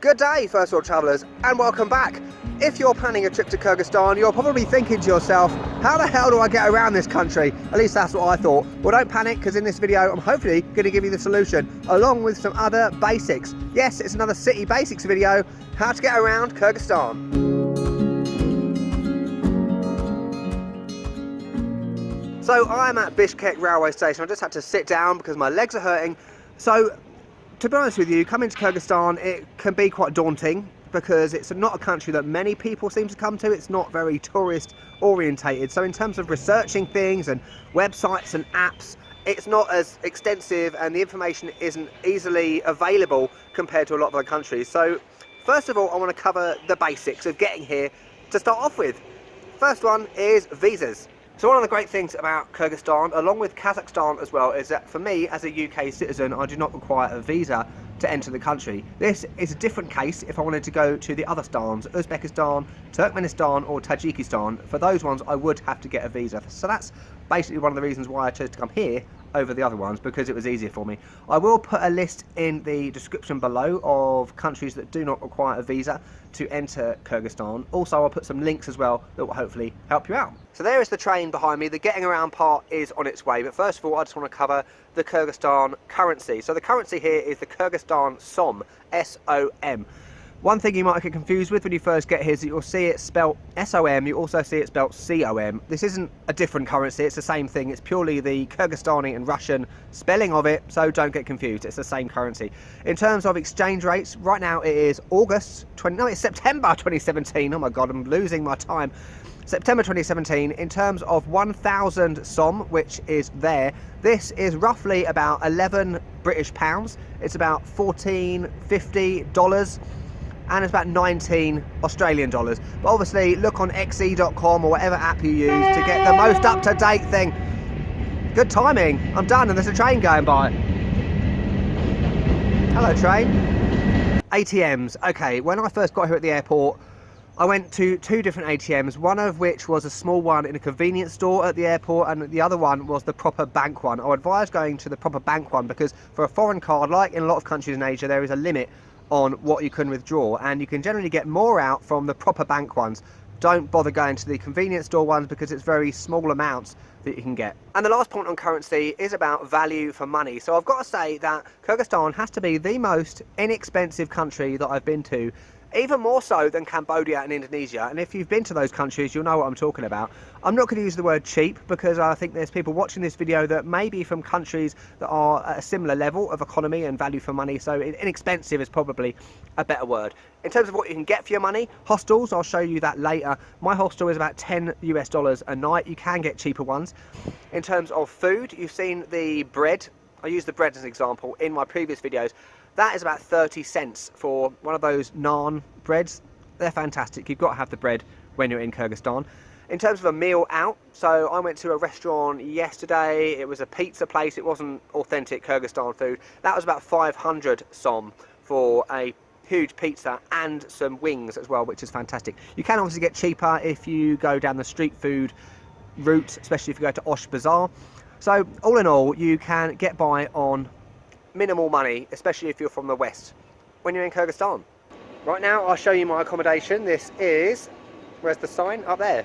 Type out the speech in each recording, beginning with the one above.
Good day, first world travellers, and welcome back. If you're planning a trip to Kyrgyzstan, you're probably thinking to yourself, how the hell do I get around this country? At least that's what I thought. Well, don't panic, because in this video, I'm hopefully going to give you the solution, along with some other basics. Yes, it's another city basics video, how to get around Kyrgyzstan. So I'm at Bishkek railway station. I just had to sit down because my legs are hurting. So to be honest with you, coming to Kyrgyzstan, it can be quite daunting because it's not a country that many people seem to come to. It's not very tourist orientated. So in terms of researching things and websites and apps, it's not as extensive and the information isn't easily available compared to a lot of other countries. So first of all, I want to cover the basics of getting here to start off with. First one is visas. So one of the great things about Kyrgyzstan, along with Kazakhstan as well, is that for me as a UK citizen, I do not require a visa to enter the country. This is a different case if I wanted to go to the other stans, Uzbekistan, Turkmenistan or Tajikistan. For those ones I would have to get a visa. So that's basically one of the reasons why I chose to come here over the other ones, because it was easier for me. I will put a list in the description below of countries that do not require a visa to enter Kyrgyzstan. Also, I'll put some links as well that will hopefully help you out. So there is the train behind me. The getting around part is on its way, but first of all I just want to cover the Kyrgyzstan currency. So the currency here is the Kyrgyzstan Som, S-O-M. One thing you might get confused with when you first get here is that you'll see it spelt S-O-M, you also see it spelt C-O-M. This isn't a different currency, it's the same thing. It's purely the Kyrgyzstani and Russian spelling of it, so don't get confused, it's the same currency. In terms of exchange rates, right now it is it's September 2017, oh my god, I'm losing my time. September 2017, in terms of 1,000 Som, which is there, this is roughly about 11 British pounds, it's about $14.50, and it's about 19 Australian dollars. But obviously look on xe.com or whatever app you use to get the most up-to-date thing. Good timing, I'm done and there's a train going by. Hello train. ATMs, okay, when I first got here at the airport, I went to two different ATMs, one of which was a small one in a convenience store at the airport, and the other one was the proper bank one. I advise going to the proper bank one because for a foreign card, like in a lot of countries in Asia, there is a limit on what you can withdraw, and you can generally get more out from the proper bank ones. Don't bother going to the convenience store ones because it's very small amounts that you can get. And the last point on currency is about value for money. So I've got to say that Kyrgyzstan has to be the most inexpensive country that I've been to, even more so than Cambodia and Indonesia. And if you've been to those countries, you'll know what I'm talking about. I'm not going to use the word cheap because I think there's people watching this video that may be from countries that are at a similar level of economy and value for money, so inexpensive is probably a better word. In terms of what you can get for your money, hostels, I'll show you that later. My hostel is about $10 US a night. You can get cheaper ones. In terms of food, you've seen the bread. I used the bread as an example in my previous videos. That is about 30 cents for one of those naan breads. They're fantastic. You've got to have the bread when you're in Kyrgyzstan. In terms of a meal out, so I went to a restaurant yesterday. It was a pizza place. It wasn't authentic Kyrgyzstan food. That was about 500 Som for a huge pizza and some wings as well, which is fantastic. You can obviously get cheaper if you go down the street food route, especially if you go to Osh Bazaar. So all in all, you can get by on minimal money, especially if you're from the west when you're in Kyrgyzstan. Right now I'll show you my accommodation. This is, where's the sign? Up there,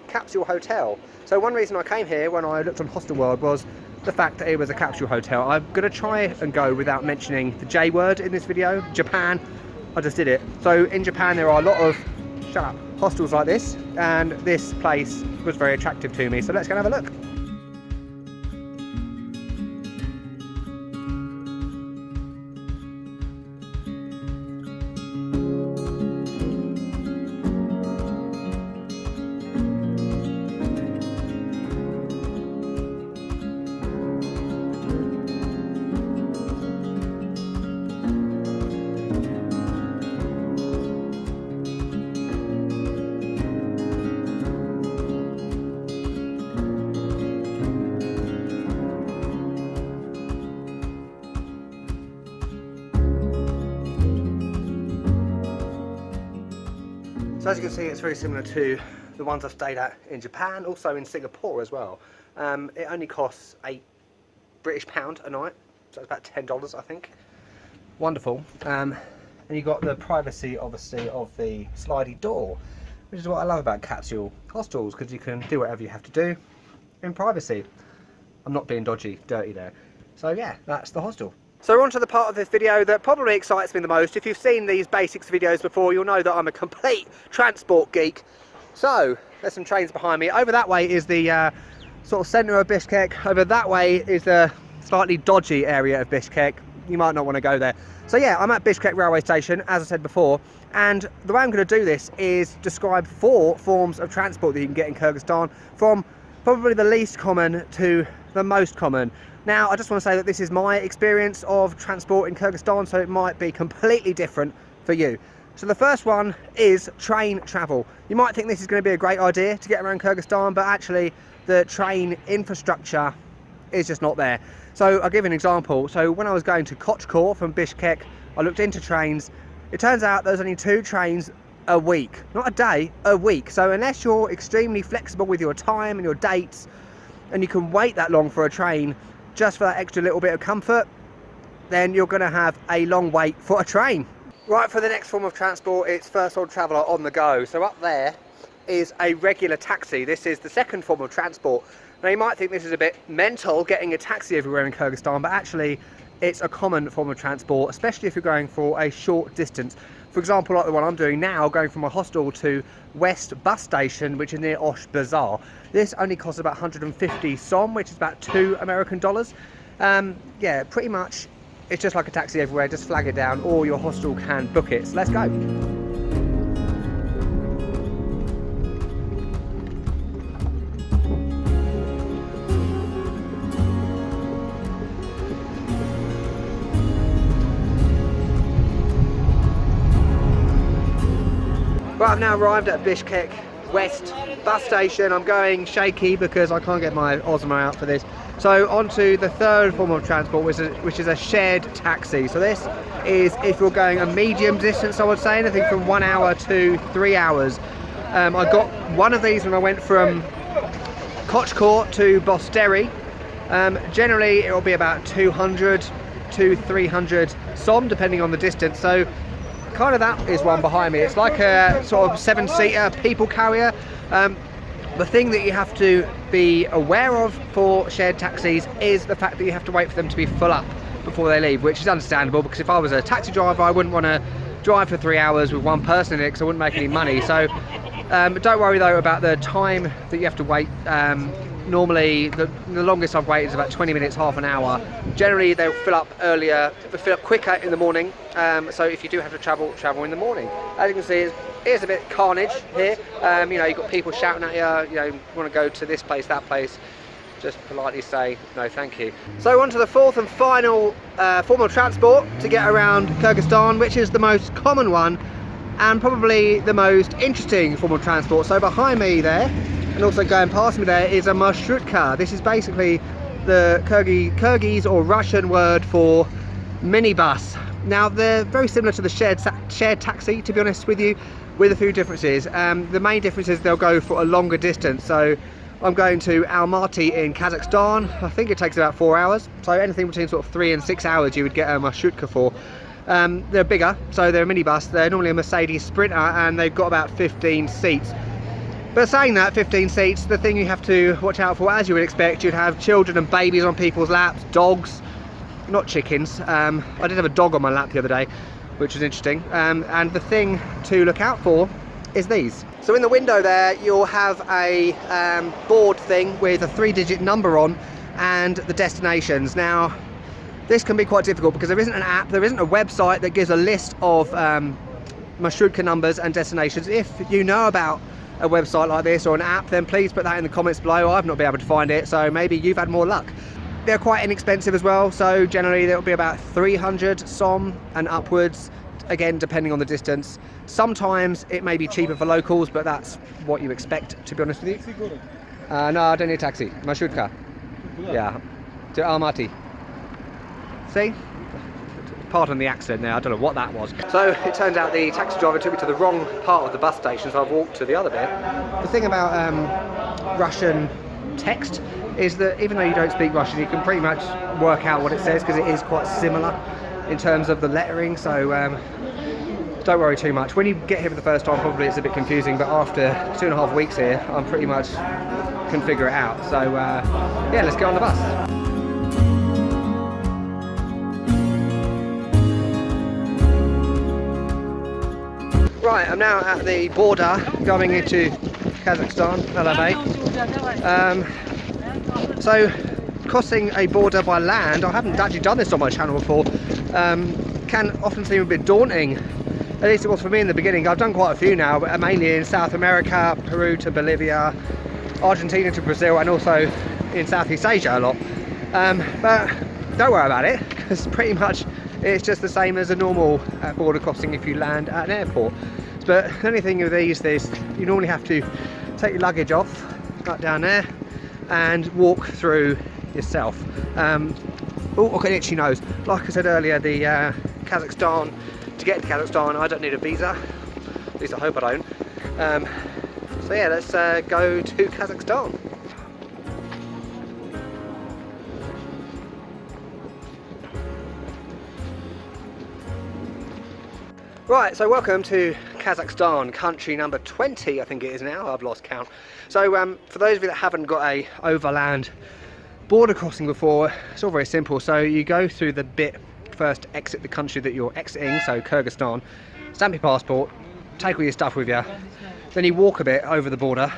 capsule hotel. So one reason I came here when I looked on Hostel World was the fact that it was a capsule hotel. I'm going to try and go without mentioning the J word in this video. Japan, I just did it. So in Japan there are a lot of hostels like this, and this place was very attractive to me, so let's go and have a look. So as you can see, it's very similar to the ones I've stayed at in Japan, also in Singapore as well. It only costs £8 a night, so it's about $10 I think. Wonderful. And you've got the privacy, obviously, of the slidey door, which is what I love about capsule hostels, because you can do whatever you have to do in privacy. I'm not being dirty there. So yeah, that's the hostel. So we're on to the part of this video that probably excites me the most. If you've seen these basics videos before, you'll know that I'm a complete transport geek. So there's some trains behind me. Over that way is the sort of centre of Bishkek. Over that way is the slightly dodgy area of Bishkek. You might not want to go there. So yeah, I'm at Bishkek railway station, as I said before, and the way I'm going to do this is describe 4 forms of transport that you can get in Kyrgyzstan, from probably the least common to the most common. Now, I just want to say that this is my experience of transport in Kyrgyzstan, so it might be completely different for you. So the first one is train travel. You might think this is going to be a great idea to get around Kyrgyzstan, but actually the train infrastructure is just not there. So I'll give you an example. So when I was going to Kochkor from Bishkek, I looked into trains. It turns out there's only 2 trains a week, not a day, a week. So unless you're extremely flexible with your time and your dates, and you can wait that long for a train just for that extra little bit of comfort, then you're going to have a long wait for a train. Right, for the next form of transport, it's first world traveller on the go. So up there is a regular taxi. This is the second form of transport. Now you might think this is a bit mental, getting a taxi everywhere in Kyrgyzstan, but actually it's a common form of transport, especially if you're going for a short distance. For example, like the one I'm doing now, going from my hostel to West bus station, which is near Osh Bazaar. This only costs about 150 Som, which is about $2 American. Yeah, pretty much it's just like a taxi everywhere. Just flag it down, or your hostel can book it. So let's go. Right, I've now arrived at Bishkek West bus station. I'm going shaky because I can't get my Osmo out for this. So on to the third form of transport, which is a shared taxi. So this is if you're going a medium distance, I would say, anything from 1 hour to 3 hours. I got one of these when I went from Kochkor to Bosteri. Generally it will be about 200 to 300 Som, depending on the distance. So kind of that is one behind me. It's like a sort of 7-seater people carrier. The thing that you have to be aware of for shared taxis is the fact that you have to wait for them to be full up before they leave, which is understandable, because if I was a taxi driver I wouldn't want to drive for 3 hours with one person in it, because I wouldn't make any money. So don't worry though about the time that you have to wait. Normally the longest I've waited is about 20 minutes, half an hour. Generally they'll fill up earlier, fill up quicker in the morning, so if you do have to travel in the morning. As you can see, it's a bit carnage here. You know, you've got people shouting at you, you know, want to go to this place, that place. Just politely say no thank you. So on to the fourth and final form of transport to get around Kyrgyzstan, which is the most common one and probably the most interesting form of transport. So behind me there, and also going past me there, is a marshrutka. This is basically the Kyrgyz or Russian word for minibus. Now they're very similar to the shared taxi, to be honest with you, with a few differences. The main difference is they'll go for a longer distance. So I'm going to Almaty in Kazakhstan. I think it takes about 4 hours. So anything between sort of 3 and 6 hours you would get a marshrutka for. They're bigger, so they're a minibus. They're normally a Mercedes Sprinter, and they've got about 15 seats. But saying that, 15 seats, the thing you have to watch out for, as you would expect, you'd have children and babies on people's laps, dogs, not chickens. I did have a dog on my lap the other day, which was interesting. And the thing to look out for is these. So in the window there, you'll have a board thing with a 3-digit number on and the destinations. Now, this can be quite difficult because there isn't an app, there isn't a website that gives a list of marshrutka numbers and destinations. If you know about a website like this or an app, then please put that in the comments below. I've not been able to find it, so maybe you've had more luck. They're quite inexpensive as well, so generally they'll be about 300 Som and upwards, again depending on the distance. Sometimes it may be cheaper for locals, but that's what you expect, to be honest with you. No, I don't need a taxi. Marshrutka. Yeah, to Almaty. See? Pardon the accent there, I don't know what that was. So it turns out the taxi driver took me to the wrong part of the bus station, so I've walked to the other bit. The thing about Russian text is that even though you don't speak Russian, you can pretty much work out what it says, because it is quite similar in terms of the lettering. So don't worry too much. When you get here for the first time, probably it's a bit confusing, but after 2.5 weeks here, I'm pretty much can figure it out. So yeah, let's get on the bus. Right, I'm now at the border going into Kazakhstan, LMA. So crossing a border by land, I haven't actually done this on my channel before, can often seem a bit daunting. At least it was for me in the beginning. I've done quite a few now, but mainly in South America, Peru to Bolivia, Argentina to Brazil, and also in Southeast Asia a lot. But don't worry about it, because pretty much it's just the same as a normal border crossing if you land at an airport. But the only thing with these is you normally have to take your luggage off, right down there, and walk through yourself. Oh, okay, itchy nose. Like I said earlier, the Kazakhstan, to get to Kazakhstan, I don't need a visa. At least I hope I don't. So yeah, let's go to Kazakhstan. Right, so welcome to Kazakhstan, country number 20, I think it is now. I've lost count. So for those of you that haven't got a overland border crossing before, it's all very simple. So you go through the bit, first exit the country that you're exiting, so Kyrgyzstan, stamp your passport, take all your stuff with you, then you walk a bit over the border,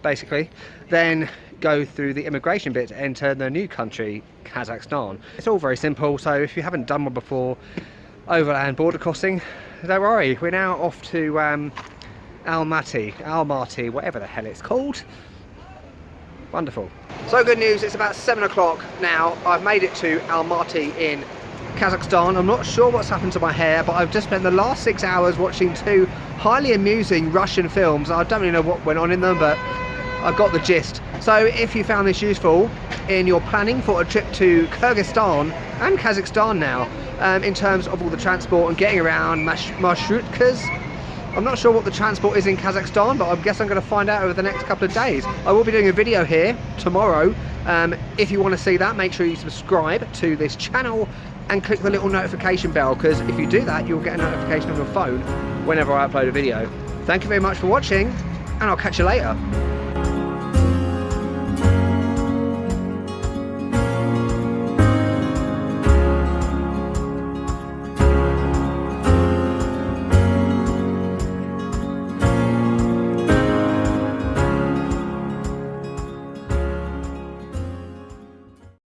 basically, then go through the immigration bit to enter the new country, Kazakhstan. It's all very simple, so if you haven't done one before, overland border crossing, don't worry, we're now off to Almaty, whatever the hell it's called. Wonderful. So good news, it's about 7 o'clock now. I've made it to Almaty in Kazakhstan. I'm not sure what's happened to my hair, but I've just spent the last 6 hours watching 2 highly amusing Russian films. I don't really know what went on in them, but I've got the gist. So if you found this useful in your planning for a trip to Kyrgyzstan and Kazakhstan now, in terms of all the transport and getting around Marshrutka. I'm not sure what the transport is in Kazakhstan, but I guess I'm going to find out over the next couple of days. I will be doing a video here tomorrow. If you want to see that, make sure you subscribe to this channel and click the little notification bell, because if you do that, you'll get a notification on your phone whenever I upload a video. Thank you very much for watching, and I'll catch you later.